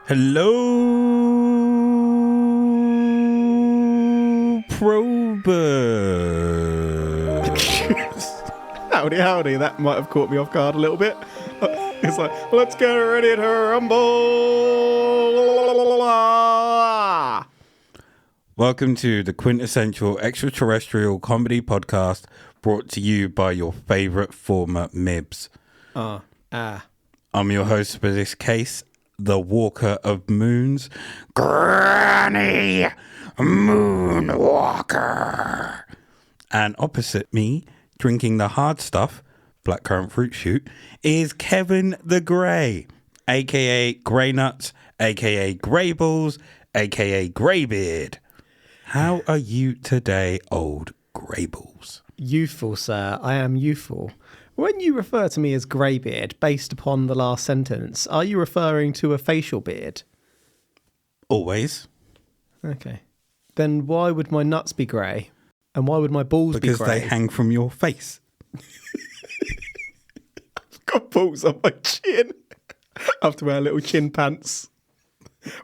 Hello, probers. Howdy. That might have caught me off guard a little bit. It's like, let's get ready to rumble. Welcome to the quintessential extraterrestrial comedy podcast brought to you by your favourite former Mibs. I'm your host for this case, the Walker of Moons, Granny Moonwalker. And opposite me, drinking the hard stuff, blackcurrant fruit shoot, is Kevin the Grey, aka Grey Nuts, aka Grey Balls, aka Greybeard. How are you today, old Grey Balls? Youthful, sir. I am youthful. When you refer to me as Greybeard, based upon the last sentence, are you referring to a facial beard? Always. Okay. Then why would my nuts be grey? And why would my balls be grey? Because they hang from your face. I've got balls on my chin. I have to wear little chin pants.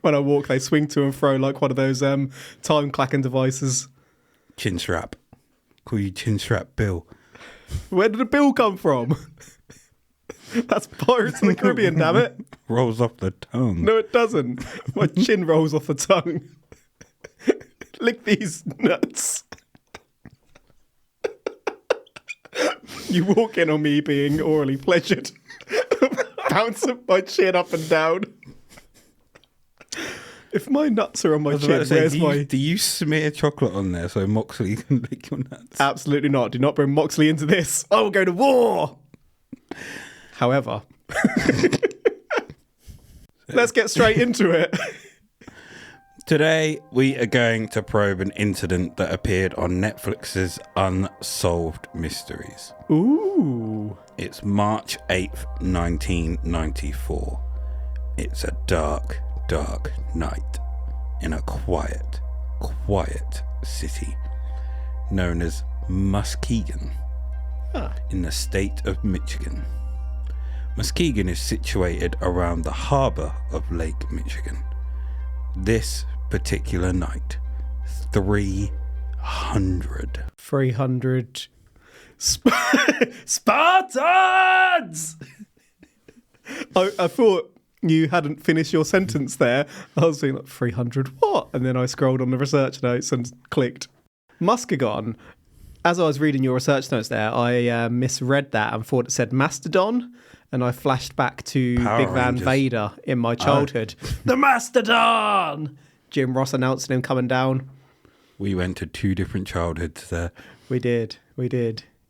When I walk, they swing to and fro like one of those time-clacking devices. Chin strap. Call you Chin Strap Bill. Where did the bill come from? That's Pirates of the Caribbean, damn it. Rolls off the tongue. No, it doesn't. My chin rolls off the tongue. Lick these nuts. You walk in on me being orally pleasured. Bouncing my chin up and down. If my nuts are on my chin, where's my... Do you smear chocolate on there so Moxley can lick your nuts? Absolutely not. Do not bring Moxley into this. I will go to war. However, let's get straight into it. Today, we are going to probe an incident that appeared on Netflix's Unsolved Mysteries. Ooh. It's March 8th, 1994. It's a dark night in a quiet city known as Muskegon in the state of Michigan. Muskegon is situated around the harbour of Lake Michigan. This particular night, 300 Spartans! I thought you hadn't finished your sentence there. I was saying like 300 what? And then I scrolled on the research notes and clicked. Muskegon. As I was reading your research notes there, I misread that and thought it said Mastodon. And I flashed back to Power Big Van Rangers. Vader in my childhood. The Mastodon! Jim Ross announcing him coming down. We went to two different childhoods there. We did.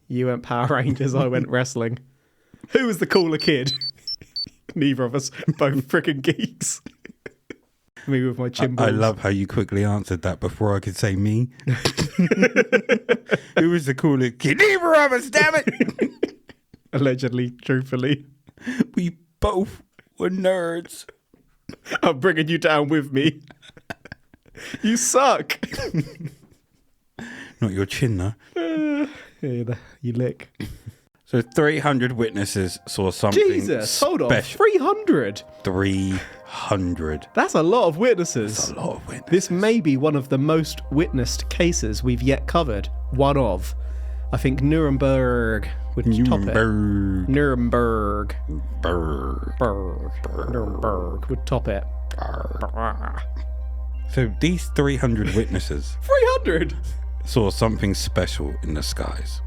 You went Power Rangers, I went wrestling. Who was the cooler kid? Neither of us, both freaking geeks. Me with my chin balls. I love how you quickly answered that before I could say me. Who was the cooler kid? Neither of us, damn it! Allegedly, truthfully. We both were nerds. I'm bringing you down with me. You suck. Not your chin, though. You lick. So 300 witnesses saw something Jesus, hold on. special. 300? 300. That's a lot of witnesses. That's a lot of witnesses. This may be one of the most witnessed cases we've yet covered. One of. I think Nuremberg would top it. Nuremberg would top it. So these 300 witnesses 300? saw something special in the skies.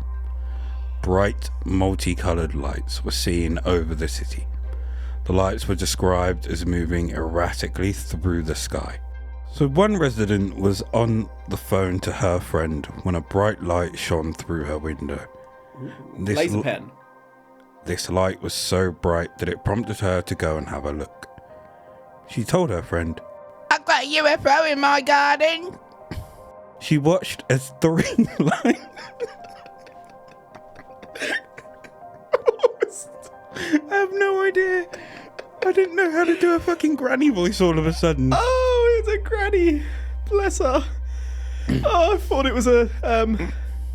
Bright, multicolored lights were seen over the city. The lights were described as moving erratically through the sky. So one resident was on the phone to her friend when a bright light shone through her window. Laser pen. This light was so bright that it prompted her to go and have a look. She told her friend, "I've got a UFO in my garden." She watched as three lights... I have no idea. I didn't know how to do a fucking granny voice all of a sudden. Oh, it's a granny. Bless her. Oh, I thought it was a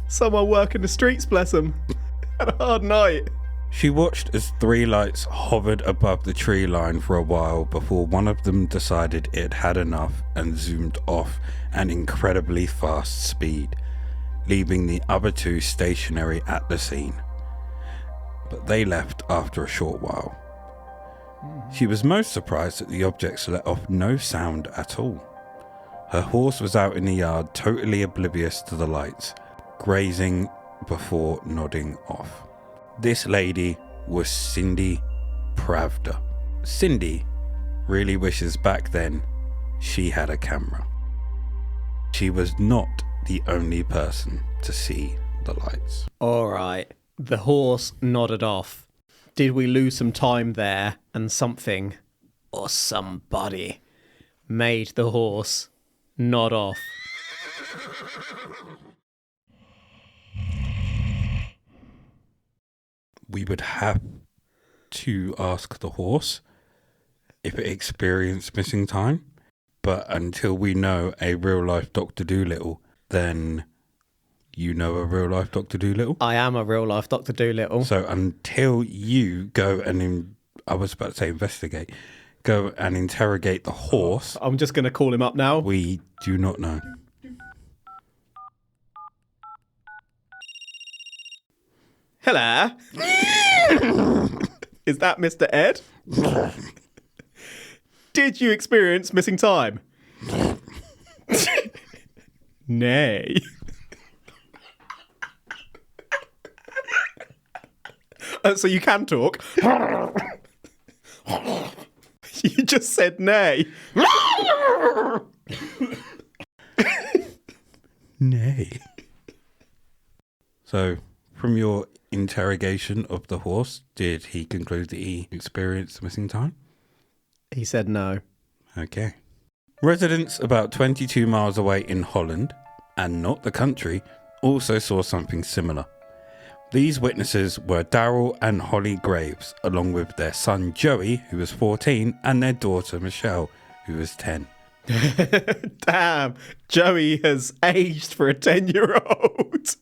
someone working the streets, bless them. Had a hard night. She watched as 3 lights hovered above the tree line for a while before one of them decided it had enough and zoomed off at incredibly fast speed, leaving the other 2 stationary at the scene. But they left after a short while. She was most surprised that the objects let off no sound at all. Her horse was out in the yard, totally oblivious to the lights, grazing before nodding off. This lady was Cindy Pravda. Cindy really wishes back then she had a camera. She was not the only person to see the lights. All right. The horse nodded off. Did we lose some time there and something or somebody made the horse nod off? We would have to ask the horse if it experienced missing time, but until we know a real life Dr. Dolittle, then you know a real life Dr. Dolittle. I am a real life Dr. Dolittle. So until you go and I was about to say investigate, go and interrogate the horse, I'm just going to call him up now. we do not know. Hello. Is that Mr. Ed? Did you experience missing time? Nay. So you can talk. You just said nay. Nay. So, from your interrogation of the horse, did he conclude that he experienced missing time? He said no. Okay. Residents about 22 miles away in Holland, and not the country, also saw something similar. These witnesses were Daryl and Holly Graves, along with their son Joey, who was 14, and their daughter Michelle, who was 10. Damn, Joey has aged for a 10-year-old.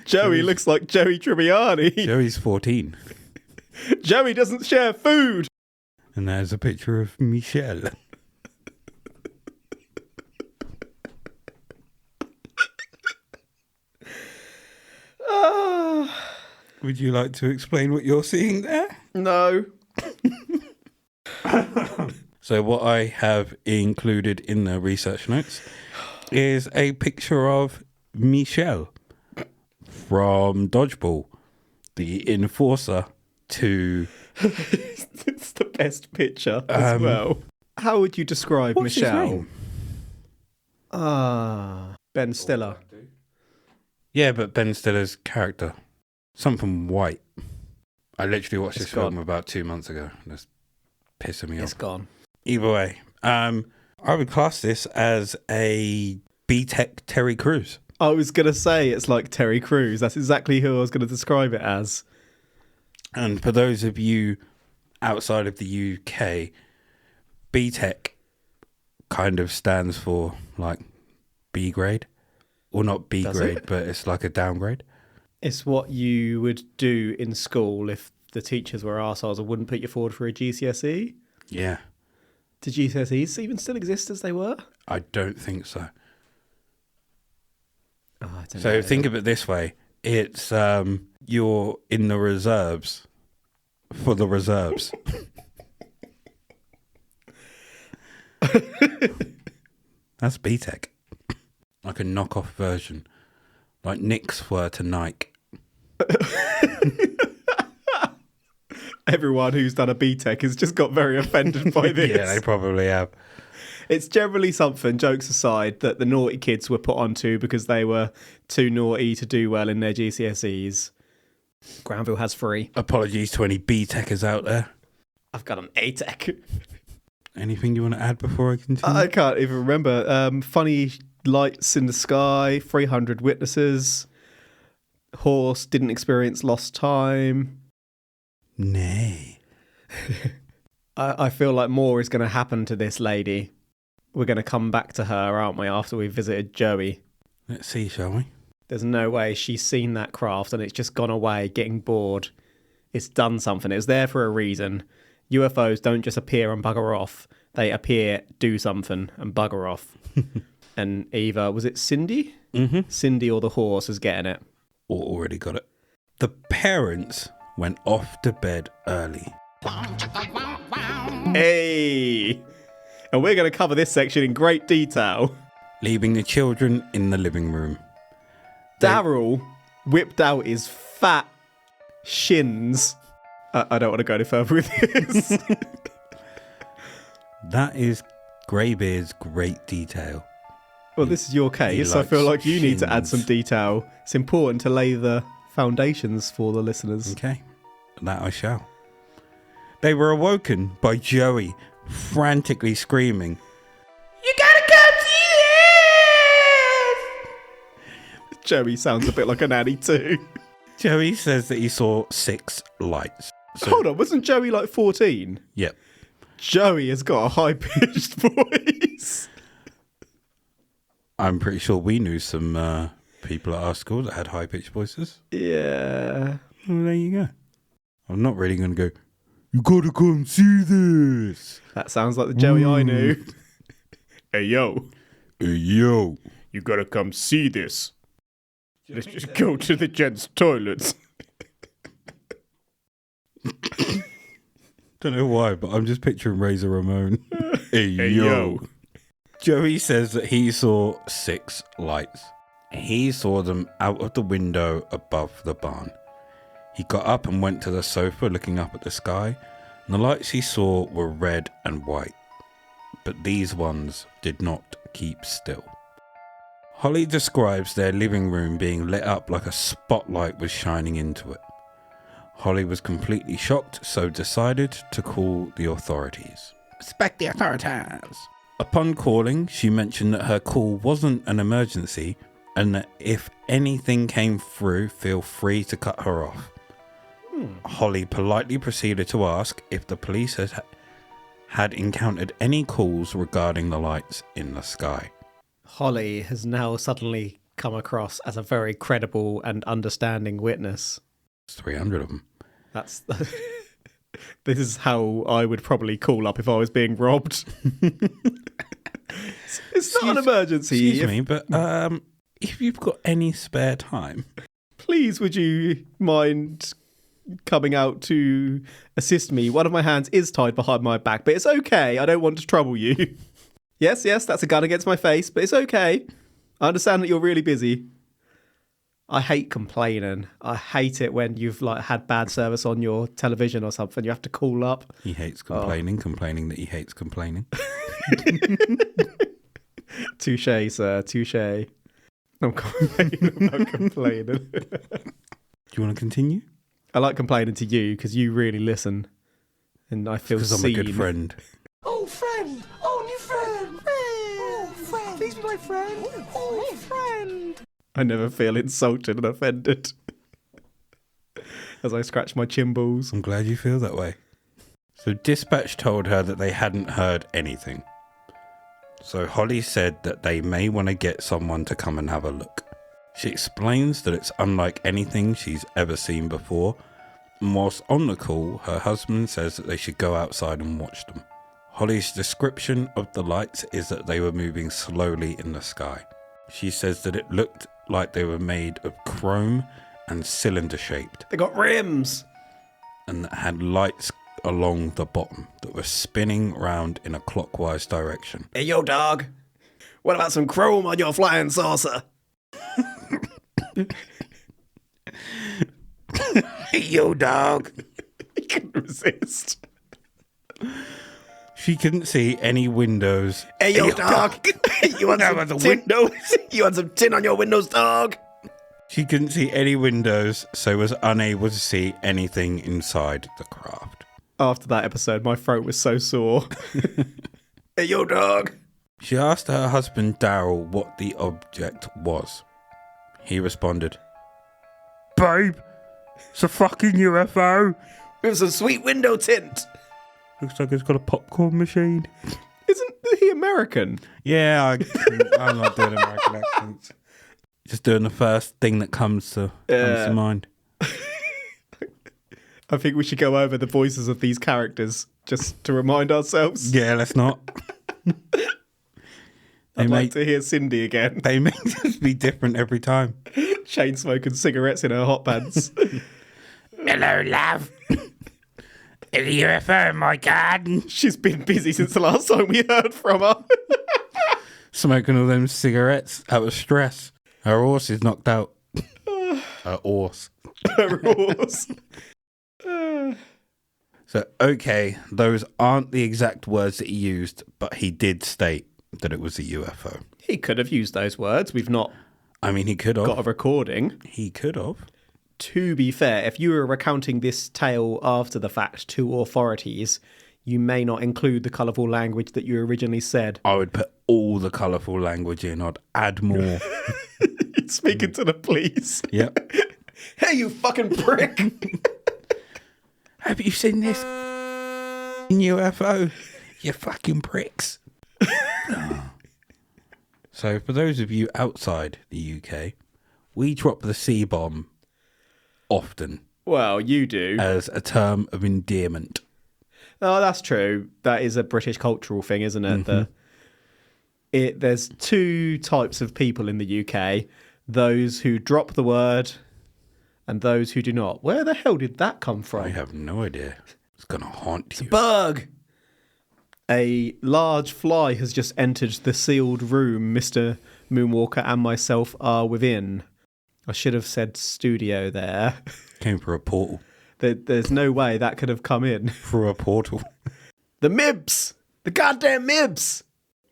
Joey looks like Joey Tribbiani. Joey's 14. Joey doesn't share food. And there's a picture of Michelle. Would you like to explain what you're seeing there? No. So what I have included in the research notes is a picture of Michelle from Dodgeball, the enforcer to... It's the best picture as well. How would you describe What's his Michelle? name? Ben Stiller. Yeah, but Ben Stiller's character. Something white. I literally watched this film about 2 months ago. That's pissing me off. It's gone. Either way, I would class this as a B-Tech Terry Crews. I was going to say it's like Terry Crews. That's exactly who I was going to describe it as. And for those of you outside of the UK, B-Tech kind of stands for like B grade. Well, not B Does grade, it? but it's like a downgrade. It's what you would do in school if the teachers were arseholes and wouldn't put you forward for a GCSE. Yeah. Do GCSEs even still exist as they were? I don't think so. Oh, I don't So know. think of it this way. It's you're in the reserves for the reserves. That's B-Tech. Like a knockoff version. Like Knicks were to Nike. Everyone who's done a BTEC has just got very offended by this. Yeah, they probably have. It's generally something, jokes aside, that the naughty kids were put onto because they were too naughty to do well in their GCSEs. Granville has 3. Apologies to any B-Techers out there. I've got an A-Tech. Anything you want to add before I continue? I can't even remember. Funny lights in the sky, 300 witnesses. Horse didn't experience lost time. Nay. I feel like more is going to happen to this lady. We're going to come back to her, aren't we, after we've visited Joey? Let's see, shall we? There's no way she's seen that craft and it's just gone away, getting bored, it's done something. It was there for a reason. UFOs don't just appear and bugger off. They appear, do something, and bugger off. And either, was it Cindy? Mm-hmm. Cindy or the horse is getting it. Or already got it. The parents went off to bed early. Hey! And we're going to cover this section in great detail. Leaving the children in the living room. Daryl whipped out his fat shins. I don't want to go any further with this. That is Greybeard's great detail. Well, this is your case. I feel like you need to add some detail. It's important to lay the foundations for the listeners. Okay, that I shall. They were awoken by Joey frantically screaming, You gotta come see this! Joey sounds a bit like a nanny too. Joey says that he saw 6 lights. So, Hold on, wasn't Joey like 14? Yep. Joey has got a high-pitched voice. I'm pretty sure we knew some people at our school that had high-pitched voices. Yeah. Well, there you go. I'm not really going to go, you gotta come see this. That sounds like the Joey I knew. Hey, yo. Hey, yo. You gotta come see this. Let's just go to the gents' toilets. Don't know why, but I'm just picturing Razor Ramon. Hey, yo. Joey says that he saw 6 lights. He saw them out of the window above the barn. He got up and went to the sofa looking up at the sky, and the lights he saw were red and white. But these ones did not keep still. Holly describes their living room being lit up like a spotlight was shining into it. Holly was completely shocked, so decided to call the authorities. Respect the authorities. Upon calling, she mentioned that her call wasn't an emergency and that if anything came through, feel free to cut her off. Holly politely proceeded to ask if the police had encountered any calls regarding the lights in the sky. Holly has now suddenly come across as a very credible and understanding witness. There's 300 of them. That's... This is how I would probably call up if I was being robbed. It's not an emergency. Excuse me, but if you've got any spare time... Please, would you mind coming out to assist me? One of my hands is tied behind my back, but it's okay. I don't want to trouble you. Yes, that's a gun against my face, but it's okay. I understand that you're really busy. I hate complaining. I hate it when you've had bad service on your television or something. You have to call up. He hates complaining, complaining that he hates complaining. Touche, sir. Touche. I'm complaining. I'm not complaining. Do you want to continue? I like complaining to you because you really listen. And I feel seen. Because I'm a good friend. Oh, friend! Oh, new friend! Oh, friend! Please be my friend! Oh, friend! I never feel insulted and offended. As I scratch my chin balls. I'm glad you feel that way. So dispatch told her that they hadn't heard anything. So Holly said that they may want to get someone to come and have a look. She explains that it's unlike anything she's ever seen before, and whilst on the call, her husband says that they should go outside and watch them. Holly's description of the lights is that they were moving slowly in the sky. She says that it looked like they were made of chrome and cylinder shaped, They got rims. and that had lights along the bottom that were spinning round in a clockwise direction. Hey, yo, dog. What about some chrome on your flying saucer? Hey, yo, dog. He couldn't resist. She couldn't see any windows. Hey, yo, dog. You want That was a some windows? You want some tin on your windows, dog? She couldn't see any windows, so was unable to see anything inside the craft. After that episode, my throat was so sore. Hey, yo, dog. She asked her husband Daryl what the object was. He responded, "Babe, it's a fucking UFO. With some sweet window tint. Looks like it's got a popcorn machine." Isn't he American? Yeah, I'm not doing American accents. Just doing the first thing that comes to mind. I think we should go over the voices of these characters just to remind ourselves. Yeah, let's not. I'd like to hear Cindy again. They may just be different every time. Chain smoking cigarettes in her hot pants. Hello, love. A UFO in my garden. She's been busy since the last time we heard from her. Smoking all them cigarettes out of stress. Her horse is knocked out. Her horse. Her horse. So, okay, those aren't the exact words that he used, but he did state that it was a UFO. He could have used those words. We've not I mean, he could have. got a recording. He could have. To be fair, if you were recounting this tale after the fact to authorities, you may not include the colourful language that you originally said. I would put all the colourful language in. I'd add more. Speaking to the police. Yep. Hey, you fucking prick! Have you seen this UFO? You fucking pricks. Oh. So, for those of you outside the UK, we drop the C-bomb often Well, you do. as a term of endearment. Oh, that's true. That is a British cultural thing, isn't it? There's two types of people in the UK. Those who drop the word and those who do not. Where the hell did that come from? I have no idea. It's going to haunt you. Bug! A large fly has just entered the sealed room Mr. Moonwalker and myself are within. I should have said studio there. Came through a portal. There's no way that could have come in. Through a portal. The Mibs! The goddamn Mibs!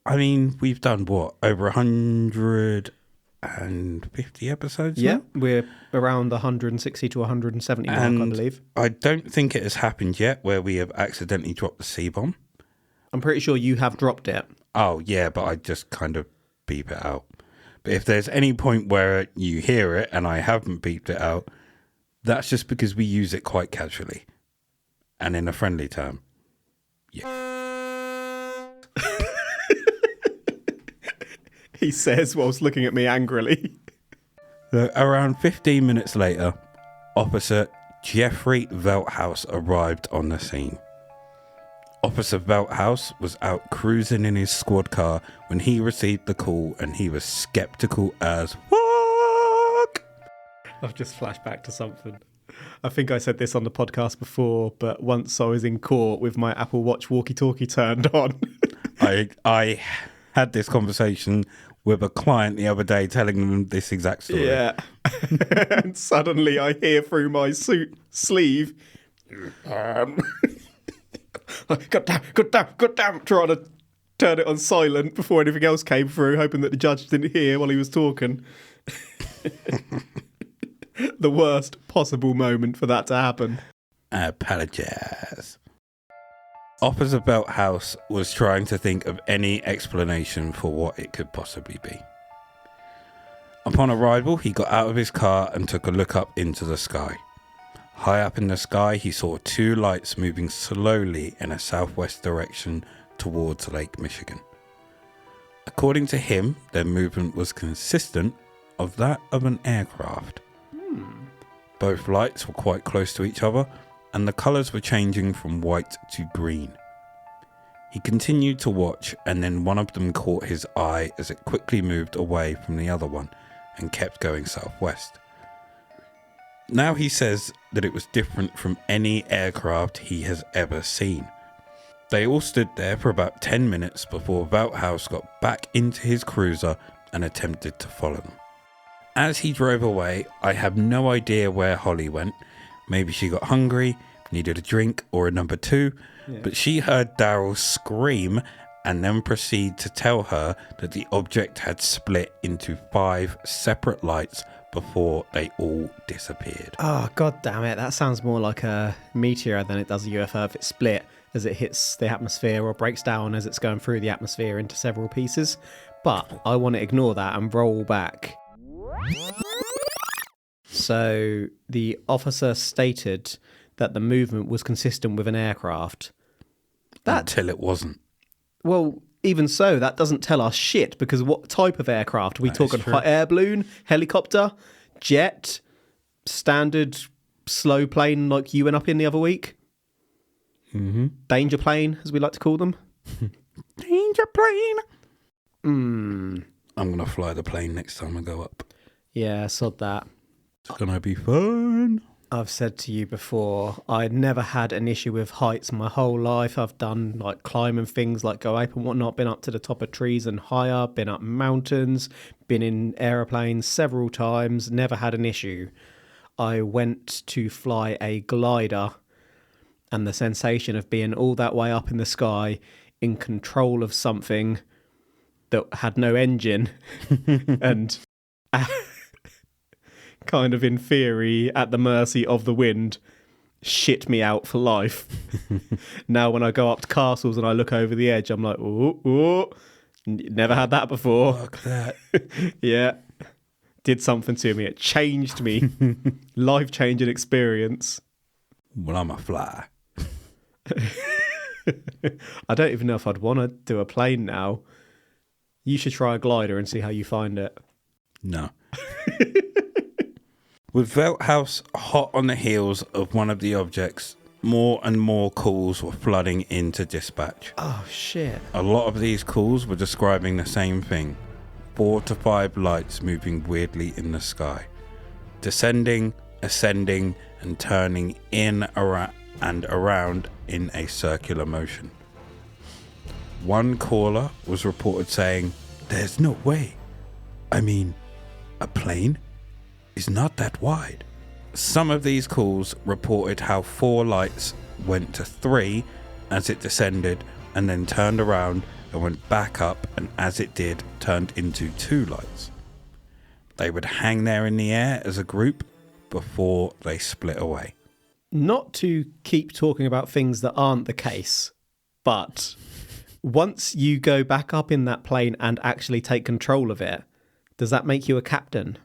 I mean, we've done what? Over 150 episodes Yeah, now? we're around the 160 to 170 mark, I believe. I don't think it has happened yet where we have accidentally dropped the C-bomb. I'm pretty sure you have dropped it. Oh, yeah, but I just kind of beep it out. But if there's any point where you hear it and I haven't beeped it out, that's just because we use it quite casually and in a friendly term. Yeah. He says whilst looking at me angrily. Around 15 minutes later, Officer Jeffrey Velthouse arrived on the scene. Officer Velthouse was out cruising in his squad car when he received the call, and he was skeptical as fuck. I've just flashed back to something. I think I said this on the podcast before, but once I was in court with my Apple Watch walkie-talkie turned on. I had this conversation with a client the other day telling them this exact story. Yeah. And suddenly I hear through my suit sleeve, God damn, trying to turn it on silent before anything else came through, hoping that the judge didn't hear while he was talking. The worst possible moment for that to happen. I apologize. Officer Velthouse was trying to think of any explanation for what it could possibly be. Upon arrival, he got out of his car and took a look up into the sky. High up in the sky, he saw two lights moving slowly in a southwest direction towards Lake Michigan. According to him, their movement was consistent of that of an aircraft. Both lights were quite close to each other, and the colours were changing from white to green. He continued to watch, and then one of them caught his eye as it quickly moved away from the other one and kept going southwest. Now he says that it was different from any aircraft he has ever seen. They all stood there for about 10 minutes before Velthouse got back into his cruiser and attempted to follow them. As he drove away, I have no idea where Holly went. Maybe she got hungry, needed a drink or a number two, but she heard Daryl scream and then proceed to tell her that the object had split into 5 separate lights before they all disappeared. Oh, god damn it. That sounds more like a meteor than it does a UFO if it split as it hits the atmosphere or breaks down as it's going through the atmosphere into several pieces. But I want to ignore that and roll back. So the officer stated that the movement was consistent with an aircraft. Until it wasn't. Well, even so, that doesn't tell us shit, because what type of aircraft? Are we talking hot air balloon, helicopter, jet, standard slow plane like you went up in the other week? Mm-hmm. Danger plane, as we like to call them. Danger plane. Hmm. I'm going to fly the plane next time I go up. Yeah, sod that. It's going to be fun. I've said to you before, I never had an issue with heights my whole life. I've done like climbing things like go up and whatnot, been up to the top of trees and higher, been up mountains, been in aeroplanes several times, never had an issue. I went to fly a glider, and the sensation of being all that way up in the sky in control of something that had no engine and kind of in theory at the mercy of the wind shit me out for life. Now when I go up to castles and I look over the edge, I'm like, oh, never had that before. Fuck that. Yeah. Did something to me. It changed me. Life-changing experience. Well, I'm a fly. I don't even know if I'd want to do a plane now. You should try a glider and see how you find it. No. With Velthouse hot on the heels of one of the objects, more and more calls were flooding into dispatch. Oh, shit. A lot of these calls were describing the same thing. 4 to 5 lights moving weirdly in the sky. Descending, ascending, and turning in and around in a circular motion. One caller was reported saying, "There's no way. I mean, a plane is not that wide." Some of these calls reported how 4 lights went to 3 as it descended and then turned around and went back up, and as it did, turned into 2 lights. They would hang there in the air as a group before they split away. Not to keep talking about things that aren't the case, but once you go back up in that plane and actually take control of it, does that make you a captain?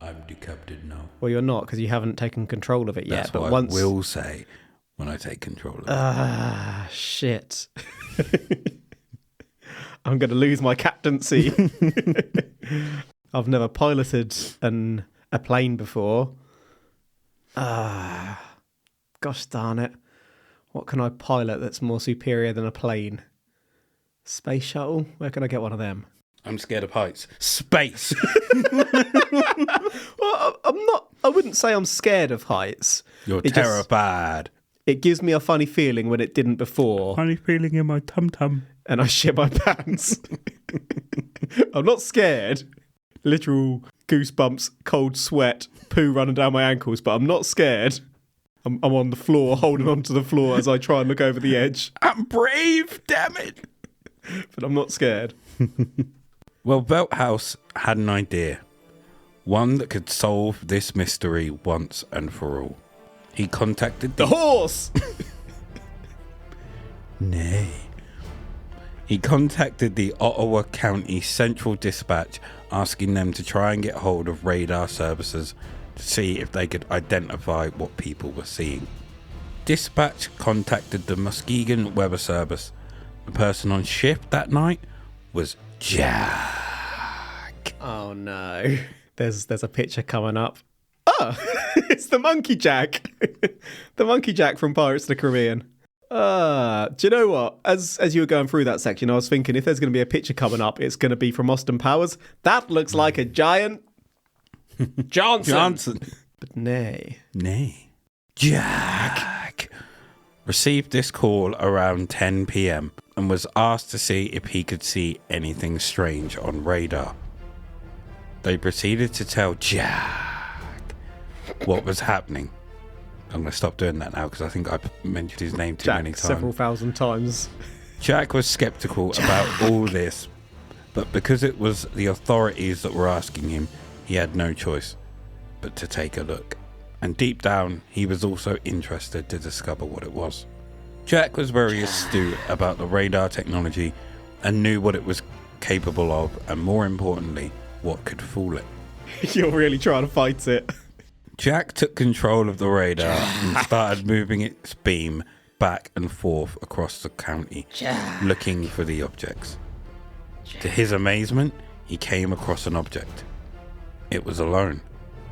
I'm the captain now. Well, you're not, because you haven't taken control of it yet. That's But what once I will say when I take control of it. Ah, shit. I'm going to lose my captaincy. I've never piloted a plane before. Gosh darn it. What can I pilot that's more superior than a plane? Space shuttle? Where can I get one of them? I'm scared of heights. Space! Well, I wouldn't say I'm scared of heights. You're It just- terrified. It gives me a funny feeling when it didn't before, Funny feeling in my tum-tum. and I shit my pants. I'm not scared. Literal goosebumps, cold sweat, poo running down my ankles, but I'm not scared. I'm on the floor, holding onto the floor as I try and look over the edge, I'm brave, damn it! but I'm not scared. Well, Velthouse had an idea. One that could solve this mystery once and for all. He contacted The horse! Nay. He contacted the Ottawa County Central Dispatch, asking them to try and get hold of radar services to see if they could identify what people were seeing. Dispatch contacted the Muskegon Weather Service. The person on shift that night was Jack. Oh no. There's a picture coming up. Oh, it's the Monkey Jack. The Monkey Jack from Pirates of the Caribbean. Do you know what? As you were going through that section, I was thinking if there's going to be a picture coming up, it's going to be from Austin Powers. That looks like a giant Johnson. But nay. Jack received this call around 10 p.m. and was asked to see if he could see anything strange on radar. They proceeded to tell Jack what was happening. I'm going to stop doing that now because I think I mentioned his name too many times. Several thousand times. Jack was skeptical about all this, but because it was the authorities that were asking him, he had no choice but to take a look. And deep down, he was also interested to discover what it was. Jack was very astute about the radar technology and knew what it was capable of, and more importantly, what could fool it. You're really trying to fight it. Jack took control of the radar and started moving its beam back and forth across the county, looking for the objects. To his amazement, he came across an object. It was alone.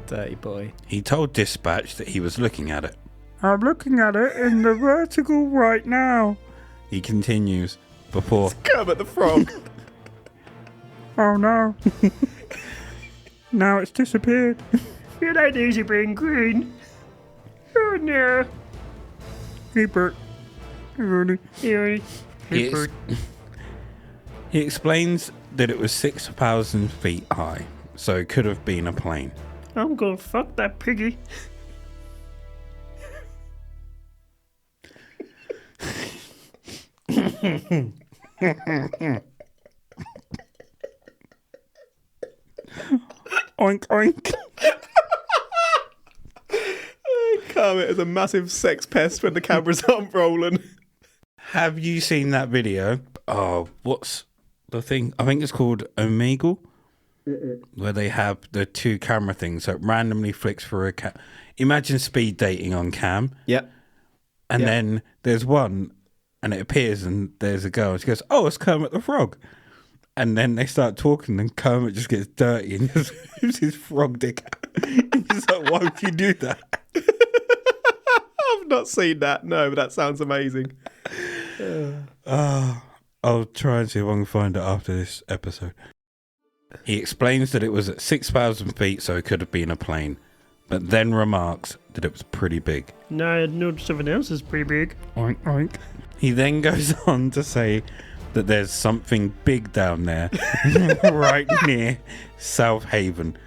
Dirty boy. He told dispatch that he was looking at it. I'm looking at it in the vertical right now. He continues before... Kermit the Frog. Oh no. Now it's disappeared. You don't need to be green. Oh no. Hey Bert. Really? He explains that it was 6,000 feet high, so it could have been a plane. I'm gonna fuck that piggy. Oink oink. Kermit is a massive sex pest when the cameras aren't rolling. Have you seen that video? Oh, what's the thing? I think it's called Omegle. Where they have the two camera things, so it randomly flicks for a cam. Imagine speed dating on cam. Yep. And then there's one, and it appears, and there's a girl, and she goes, "Oh, it's Kermit the Frog." And then they start talking, and Kermit just gets dirty and just moves his frog dick out. And he's like, "Why would you do that?" I've not seen that, no, but that sounds amazing. I'll try and see if I can find it after this episode. He explains that it was at 6,000 feet, so it could have been a plane, but then remarks that it was pretty big. No, I noticed something else is pretty big. Oink, oink. He then goes on to say that there's something big down there right near South Haven,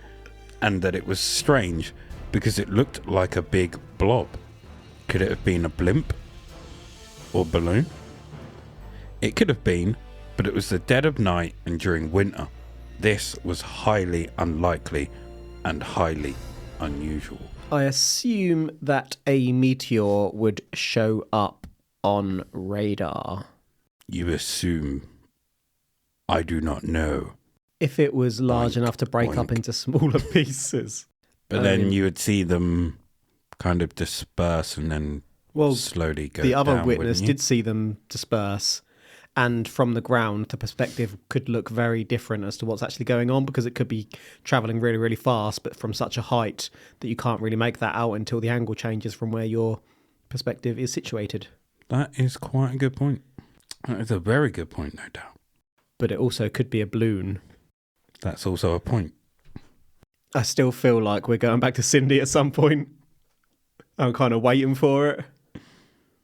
and that it was strange because it looked like a big blob. Could it have been a blimp or balloon? It could have been, but it was the dead of night and during winter. This was highly unlikely and highly unusual. I assume that a meteor would show up on radar. You assume. I do not know. If it was large Oink, enough to break up oink. into smaller pieces. But then you would see them kind of disperse and then slowly go the other down, witness wouldn't you? did see them disperse, and from the ground, the perspective could look very different as to what's actually going on, because it could be travelling really, really fast, but from such a height that you can't really make that out until the angle changes from where your perspective is situated. That is quite a good point. That is a very good point, no doubt. But it also could be a balloon. That's also a point. I still feel like we're going back to Cindy at some point. I'm kind of waiting for it.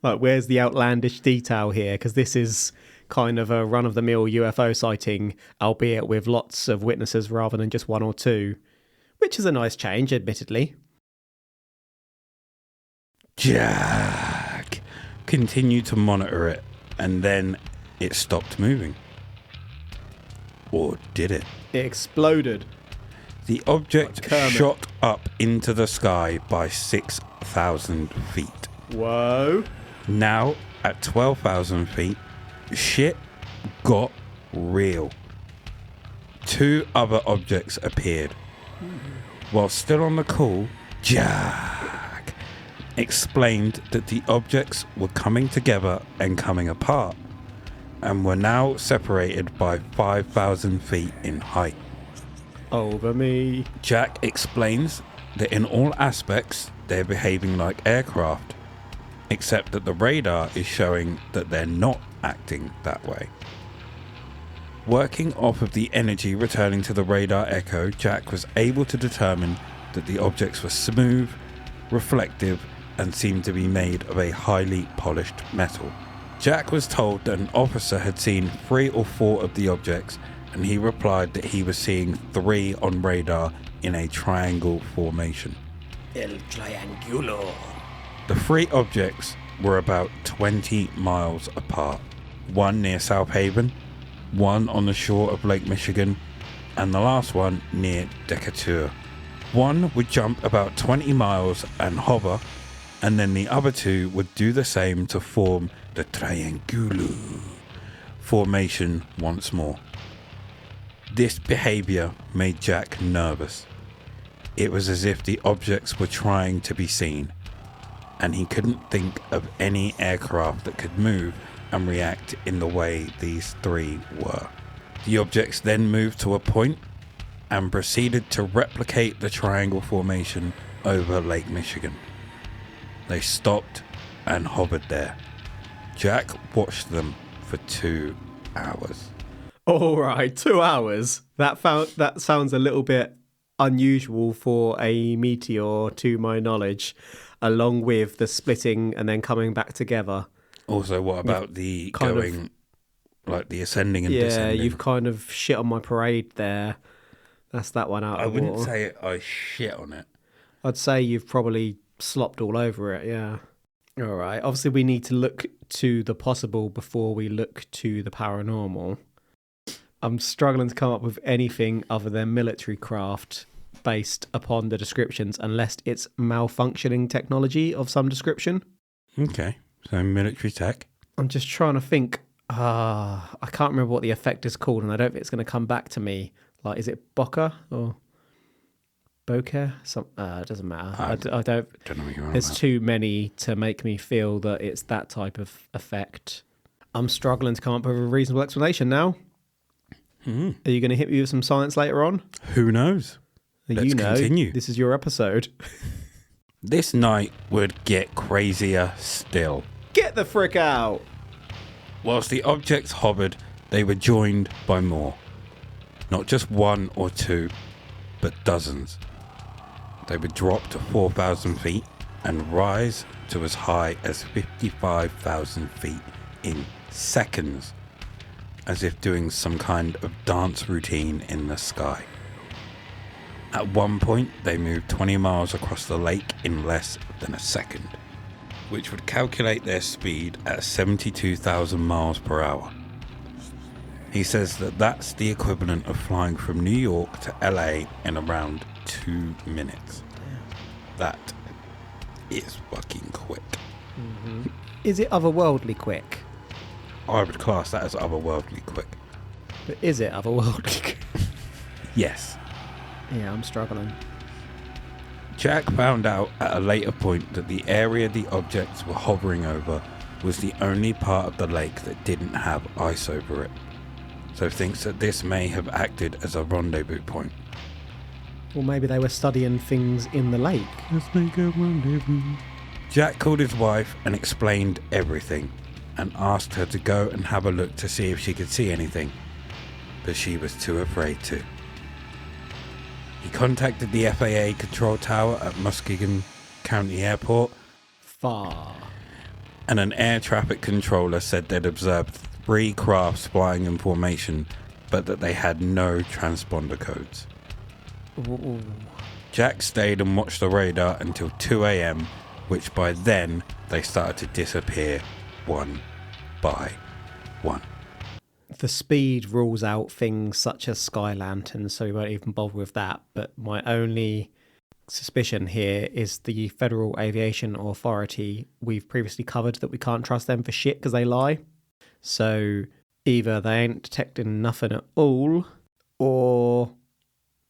Like, where's the outlandish detail here? Because this is kind of a run-of-the-mill UFO sighting, albeit with lots of witnesses rather than just one or two, which is a nice change, admittedly. Jack continued to monitor it, and then it stopped moving. Or did it? It exploded. The object Like Kermit. shot up into the sky by 6,000 feet. Whoa. Now, at 12,000 feet, shit got real. Two other objects appeared. While still on the call, Jack explained that the objects were coming together and coming apart, and were now separated by 5,000 feet in height. Over me. Jack explains that in all aspects they're behaving like aircraft, except that the radar is showing that they're not acting that way. Working off of the energy returning to the radar echo, Jack was able to determine that the objects were smooth, reflective, and seemed to be made of a highly polished metal. Jack was told that an officer had seen 3 or 4 of the objects, and he replied that he was seeing 3 on radar in a triangle formation. El Triangulo. The 3 objects were about 20 miles apart. One near South Haven, one on the shore of Lake Michigan, and the last one near Decatur. One would jump about 20 miles and hover, and then the other 2 would do the same to form the Triangulo formation once more. This behavior made Jack nervous. It was as if the objects were trying to be seen, and he couldn't think of any aircraft that could move and react in the way these 3 were. The objects then moved to a point, and proceeded to replicate the triangle formation over Lake Michigan. They stopped and hovered there. Jack watched them for 2 hours. All right, 2 hours. That sounds a little bit unusual for a meteor, to my knowledge, along with the splitting and then coming back together. Also, what about the kind of- going, like the ascending and Yeah, descending? you've kind of shit on my parade there. That's that one out I of the wouldn't water. say I shit on it. I'd say you've probably slopped all over it, yeah. All right. Obviously, we need to look to the possible before we look to the paranormal. I'm struggling to come up with anything other than military craft based upon the descriptions, unless it's malfunctioning technology of some description. Okay, so military tech. I'm just trying to think. I can't remember what the effect is called, and I don't think it's going to come back to me. Like, is it bokeh or bokeh? It doesn't matter. I don't. Don't know what you're on There's about. too many to make me feel that it's that type of effect. I'm struggling to come up with a reasonable explanation now. Are you going to hit me with some science later on? Who knows? Let's You know, continue. this is your episode. This night would get crazier still. Get the frick out! Whilst the objects hovered, they were joined by more. Not just one or two, but dozens. They would drop to 4,000 feet and rise to as high as 55,000 feet in seconds, as if doing some kind of dance routine in the sky. At one point, they moved 20 miles across the lake in less than a second, which would calculate their speed at 72,000 miles per hour. He says that that's the equivalent of flying from New York to LA in around 2 minutes. That is fucking quick. Is it otherworldly quick? I would class that as otherworldly quick. But is it otherworldly quick? Yes. Yeah, I'm struggling. Jack found out at a later point that the area the objects were hovering over was the only part of the lake that didn't have ice over it, so thinks that this may have acted as a rendezvous point. Or maybe they were studying things in the lake. Let's make a rendezvous. Jack called his wife and explained everything, and asked her to go and have a look to see if she could see anything, but she was too afraid to. He contacted the FAA control tower at Muskegon County Airport, Far. and an air traffic controller said they'd observed 3 crafts flying in formation, but that they had no transponder codes. Ooh. Jack stayed and watched the radar until 2 a.m, which by then they started to disappear one by one. The speed rules out things such as sky lanterns, so we won't even bother with that. But my only suspicion here is the Federal Aviation Authority. We've previously covered that we can't trust them for shit because they lie. So either they ain't detecting nothing at all, or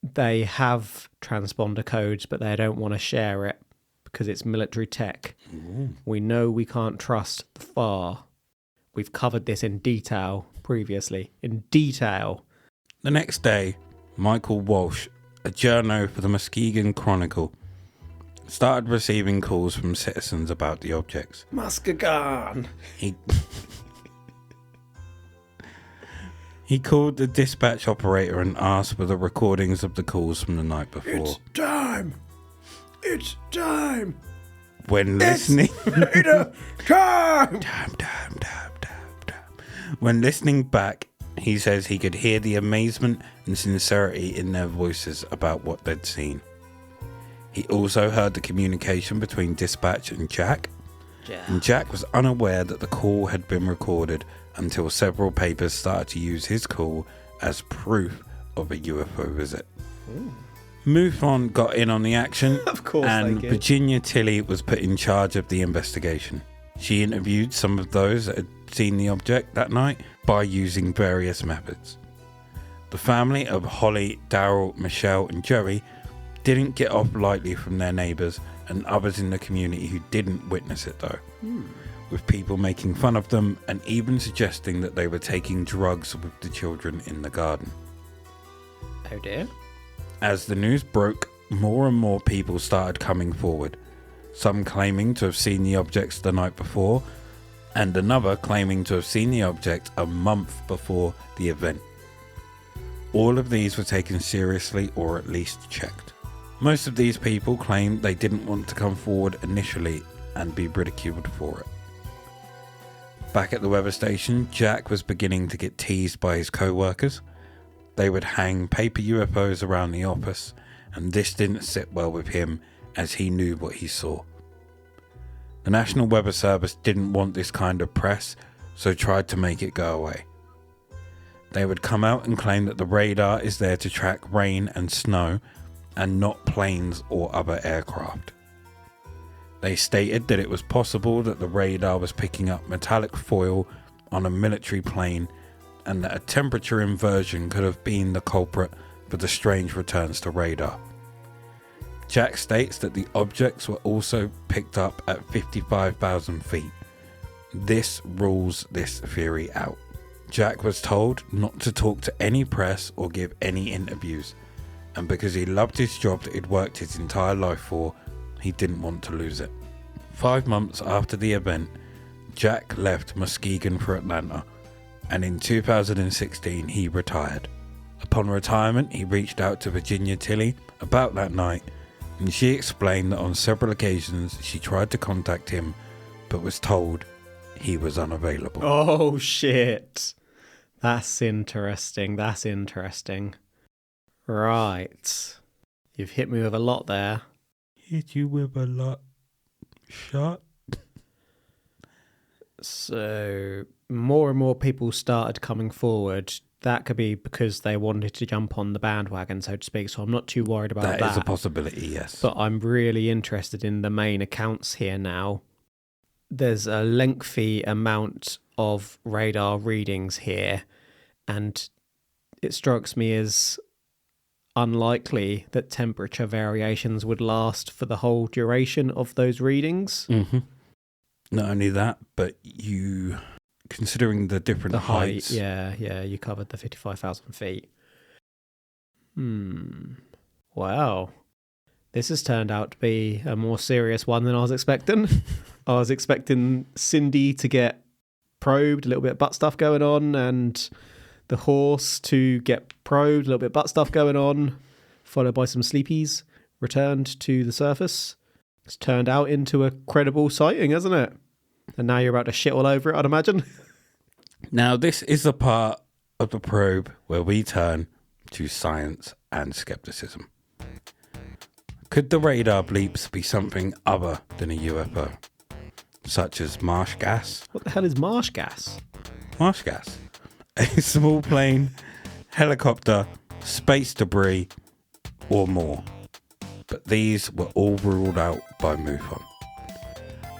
they have transponder codes but they don't want to share it because it's military tech. We know we can't trust the FAR. We've covered this in detail previously. In detail. The next day, Michael Walsh, a journo for the Muskegon Chronicle, started receiving calls from citizens about the objects. Muskegon! He called the dispatch operator and asked for the recordings of the calls from the night before. It's time! It's time! When listening... Time! When listening back, he says he could hear the amazement and sincerity in their voices about what they'd seen. He also heard the communication between dispatch and Jack, and Jack was unaware that the call had been recorded until several papers started to use his call as proof of a UFO visit. MUFON got in on the action, Of course and they did. Virginia Tilley was put in charge of the investigation. She interviewed some of those that had seen the object that night by using various methods. The family of Holly, Daryl, Michelle and Joey didn't get off lightly from their neighbours and others in the community who didn't witness it though, with people making fun of them and even suggesting that they were taking drugs with the children in the garden. Oh dear. As the news broke, more and more people started coming forward, some claiming to have seen the objects the night before, and another claiming to have seen the object a month before the event. All of these were taken seriously, or at least checked. Most of these people claimed they didn't want to come forward initially and be ridiculed for it. Back at the weather station, Jack was beginning to get teased by his co-workers. They would hang paper UFOs around the office, and this didn't sit well with him as he knew what he saw. The National Weather Service didn't want this kind of press, so tried to make it go away. They would come out and claim that the radar is there to track rain and snow and not planes or other aircraft. They stated that it was possible that the radar was picking up metallic foil on a military plane and that a temperature inversion could have been the culprit for the strange returns to radar. Jack states that the objects were also picked up at 55,000 feet. This rules this theory out. Jack was told not to talk to any press or give any interviews, and because he loved his job that he'd worked his entire life for, he didn't want to lose it. 5 months after the event, Jack left Muskegon for Atlanta, and in 2016 he retired. Upon retirement, he reached out to Virginia Tilley about that night, and she explained that on several occasions she tried to contact him, but was told he was unavailable. Oh, shit. That's interesting. Right. You've hit me with a lot there. Hit you with a lot. Shot. So, more and more people started coming forward. That could be because they wanted to jump on the bandwagon, so to speak. So I'm not too worried about that. That is a possibility, yes. But I'm really interested in the main accounts here now. There's a lengthy amount of radar readings here, and it strikes me as unlikely that temperature variations would last for the whole duration of those readings. Mm-hmm. Not only that, but considering the different heights. Yeah, you covered the 55,000 feet. Wow. This has turned out to be a more serious one than I was expecting. I was expecting Cindy to get probed, a little bit of butt stuff going on, and the horse to get probed, a little bit of butt stuff going on, followed by some sleepies, returned to the surface. It's turned out into a credible sighting, hasn't it? And now you're about to shit all over it, I'd imagine. Now, this is the part of the probe where we turn to science and skepticism. Could the radar bleeps be something other than a UFO, such as marsh gas? What the hell is marsh gas? Marsh gas. A small plane, helicopter, space debris, or more. But these were all ruled out by MUFON.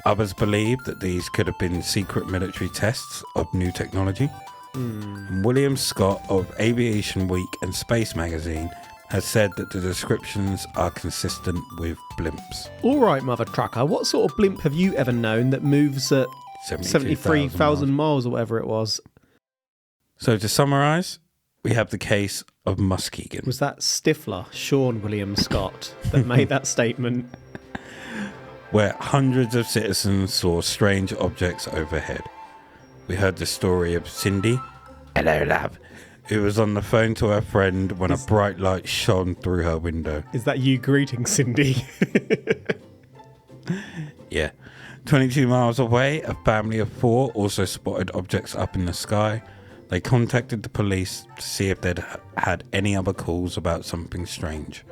Others believe that these could have been secret military tests of new technology. And William Scott of Aviation Week and Space Magazine has said that the descriptions are consistent with blimps. All right, Mother Trucker, what sort of blimp have you ever known that moves at 73,000 miles or whatever it was? So to summarise, we have the case of Muskegon. Was that Stifler, Sean William Scott, that made that statement? Where hundreds of citizens saw strange objects overhead. We heard the story of Cindy, hello love, who was on the phone to her friend when a bright light shone through her window. Is that you greeting Cindy? Yeah. 22 miles away, a family of 4 also spotted objects up in the sky. They contacted the police to see if they'd had any other calls about something strange.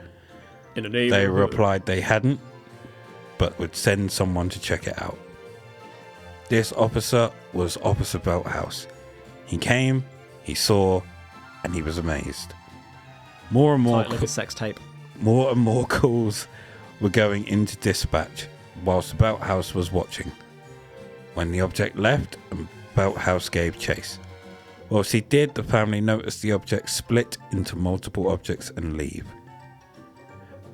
They replied they hadn't, but would send someone to check it out. This officer was Officer Belthouse. He came, he saw, and he was amazed. More and more sex tape. More and more calls were going into dispatch whilst Belthouse was watching. When the object left, Belthouse gave chase. Whilst he did, the family noticed the object split into multiple objects and leave.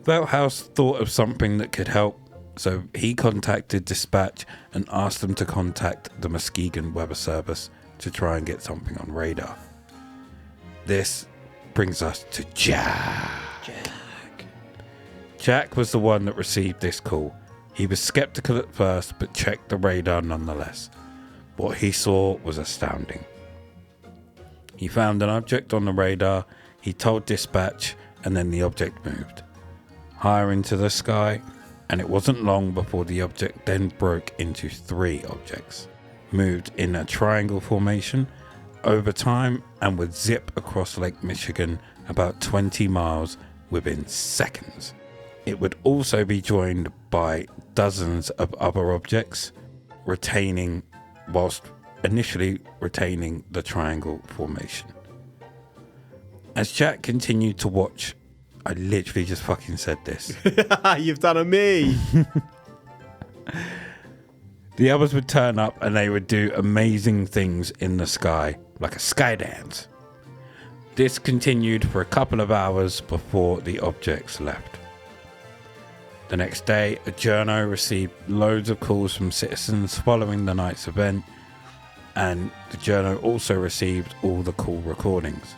Belthouse thought of something that could help, so he contacted dispatch and asked them to contact the Muskegon Weather Service to try and get something on radar. This brings us to Jack. Jack was the one that received this call. He was skeptical at first, but checked the radar nonetheless. What he saw was astounding. He found an object on the radar, he told dispatch, and then the object moved higher into the sky, and it wasn't long before the object then broke into 3 objects, moved in a triangle formation over time, and would zip across Lake Michigan about 20 miles within seconds. It would also be joined by dozens of other objects, whilst initially retaining the triangle formation. As Jack continued to watch, I literally just fucking said this. You've done a me. The others would turn up and they would do amazing things in the sky, like a sky dance. This continued for a couple of hours before the objects left. The next day, a journo received loads of calls from citizens following the night's event, and the journo also received all the call recordings.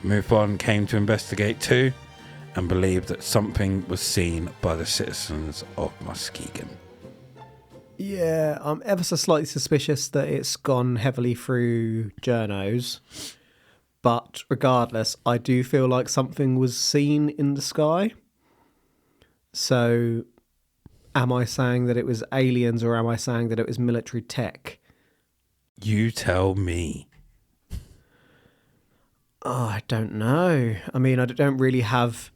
MUFON came to investigate too, and believed that something was seen by the citizens of Muskegon. Yeah, I'm ever so slightly suspicious that it's gone heavily through journos. But regardless, I do feel like something was seen in the sky. So, am I saying that it was aliens or am I saying that it was military tech? You tell me. Oh, I don't know. I mean, I don't really have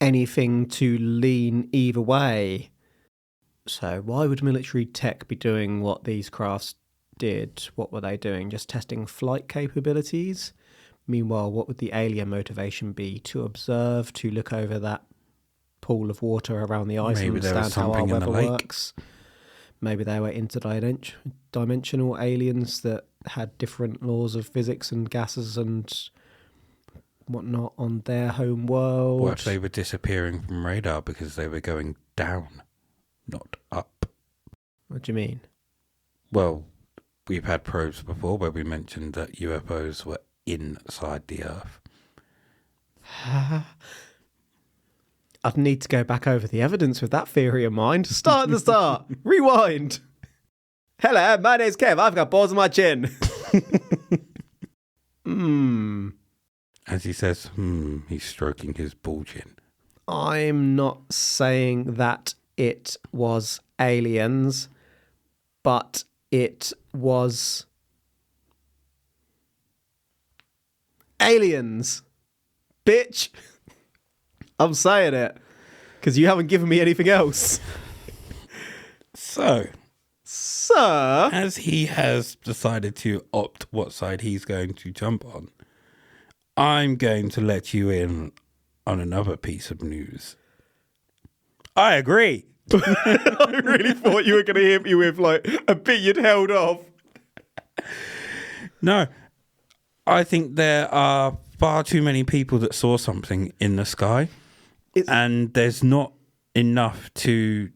anything to lean either way. So, why would military tech be doing what these crafts did? What were they doing? Just testing flight capabilities? Meanwhile, what would the alien motivation be? To observe, to look over that pool of water around the ice and understand how our weather works. Maybe they were interdimensional aliens that had different laws of physics and gases and whatnot on their home world. What if they were disappearing from radar because they were going down, not up? What do you mean? Well, we've had probes before where we mentioned that UFOs were inside the Earth. I'd need to go back over the evidence with that theory of mine. Start at the start. Rewind. Hello, my name's Kev. I've got balls on my chin. As he says, he's stroking his ball chin. I'm not saying that it was aliens, but it was aliens. Bitch. I'm saying it because you haven't given me anything else. So, Sir, as he has decided to opt what side he's going to jump on, I'm going to let you in on another piece of news. I agree. I really thought you were going to hit me with like a bit you'd held off. No, I think there are far too many people that saw something in the sky. And there's not enough to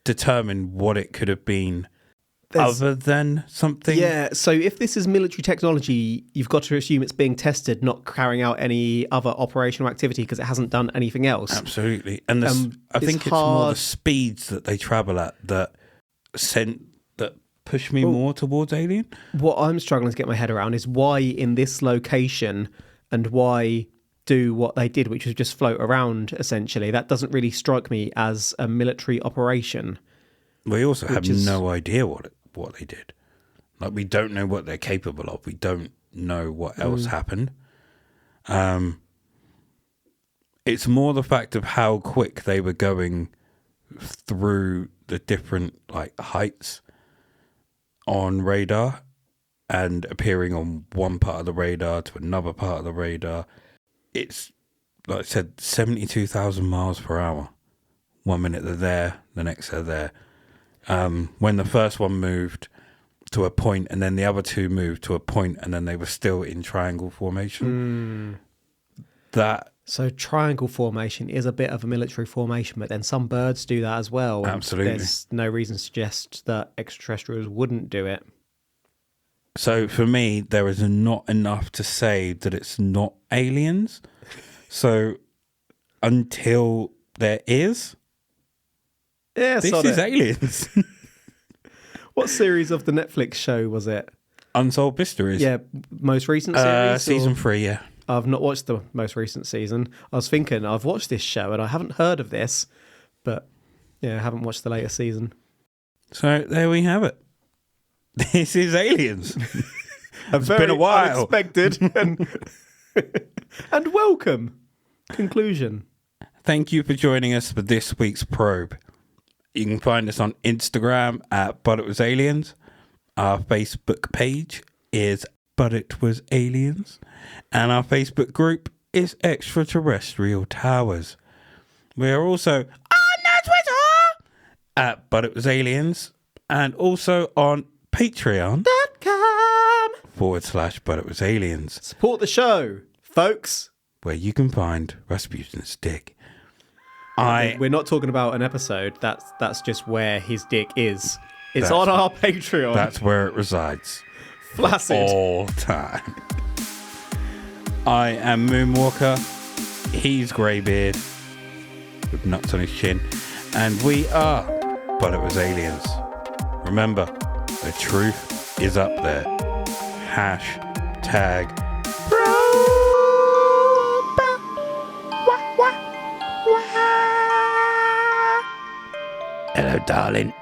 determine what it could have been other than something. Yeah, so if this is military technology, you've got to assume it's being tested, not carrying out any other operational activity because it hasn't done anything else. Absolutely. And I think it's more the speeds that they travel at that push me more towards alien. What I'm struggling to get my head around is why in this location and why do what they did, which was just float around, essentially. That doesn't really strike me as a military operation. We also have no idea what they did. Like, we don't know what they're capable of. We don't know what else happened. It's more the fact of how quick they were going through the different heights on radar and appearing on one part of the radar to another part of the radar. It's, like I said, 72,000 miles per hour. 1 minute they're there, the next they're there. When the first one moved to a point and then the other two moved to a point and then they were still in triangle formation. So triangle formation is a bit of a military formation, but then some birds do that as well. Absolutely. There's no reason to suggest that extraterrestrials wouldn't do it. So for me, there is not enough to say that it's not aliens. So until There is. Yeah, This sod is it. Aliens. What series of the Netflix show was it? Unsolved Mysteries. Yeah, most recent series? Season or- 3, yeah. I've not watched the most recent season. I was thinking, I've watched this show and I haven't heard of this, but yeah, I haven't watched the latest season. So there we have it. This is Aliens. It's been a while. Unexpected and welcome conclusion. Thank you for joining us for this week's probe. You can find us on Instagram at But It Was Aliens. Our Facebook page is But It Was Aliens. And our Facebook group is Extraterrestrial Towers. We are also on Twitter at But It Was Aliens. And also on Patreon.com/But It Was Aliens. Support the show, folks. Where you can find Rasputin's dick. We're not talking about an episode. That's just where his dick is. It's That's- on our Patreon. That's where it resides. flaccid. All time. I am Moonwalker. He's Greybeard with nuts on his chin. And we are But It Was Aliens. Remember, the truth is up there. Hashtag Hello, darling.